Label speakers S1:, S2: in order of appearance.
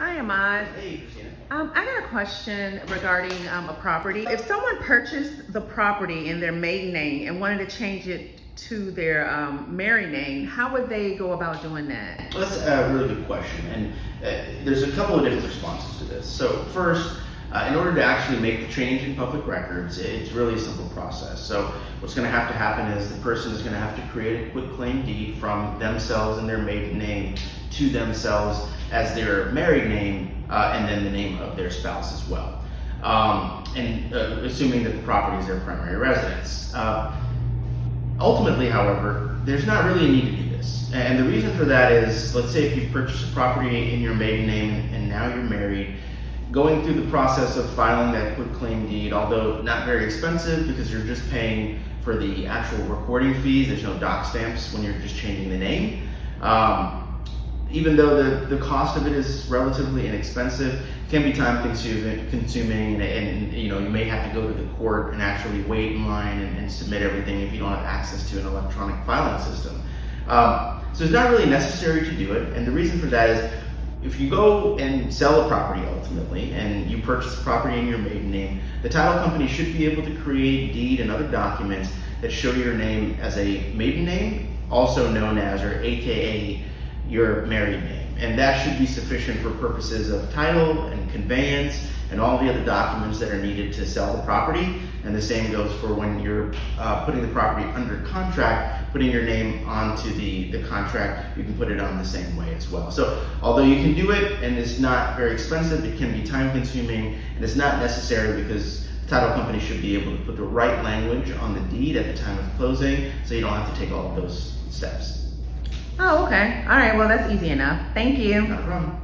S1: Hi, Ahmad.
S2: Hey, Christina.
S1: I got a question regarding a property. If someone purchased the property in their maiden name and wanted to change it to their married name, how would they go about doing that?
S2: Well, that's a really good question, and there's a couple of different responses to this. So first, in order to actually make the change in public records, it's really a simple process. So what's going to have to happen is the person is going to have to create a quitclaim deed from themselves and their maiden name to themselves as their married name, and then the name of their spouse as well. Assuming that the property is their primary residence. Ultimately, however, there's not really a need to do this. And the reason for that is, let's say if you've purchased a property in your maiden name and now you're married, going through the process of filing that quitclaim deed, although not very expensive because you're just paying for the actual recording fees, there's no doc stamps when you're just changing the name. Even though the cost of it is relatively inexpensive, it can be time consuming and you may have to go to the court and actually wait in line and submit everything if you don't have access to an electronic filing system. So it's not really necessary to do it, and the reason for that is if you go and sell a property ultimately and you purchase the property in your maiden name, the title company should be able to create deed and other documents that show your name as a maiden name, also known as, or AKA, your married name. And that should be sufficient for purposes of title and conveyance and all the other documents that are needed to sell the property. And the same goes for when you're putting the property under contract, putting your name onto the contract, you can put it on the same way as well. So although you can do it and it's not very expensive, it can be time consuming and it's not necessary because the title company should be able to put the right language on the deed at the time of closing so you don't have to take all of those steps.
S1: Oh, okay. All right, well, that's easy enough. Thank you.
S2: Not a problem.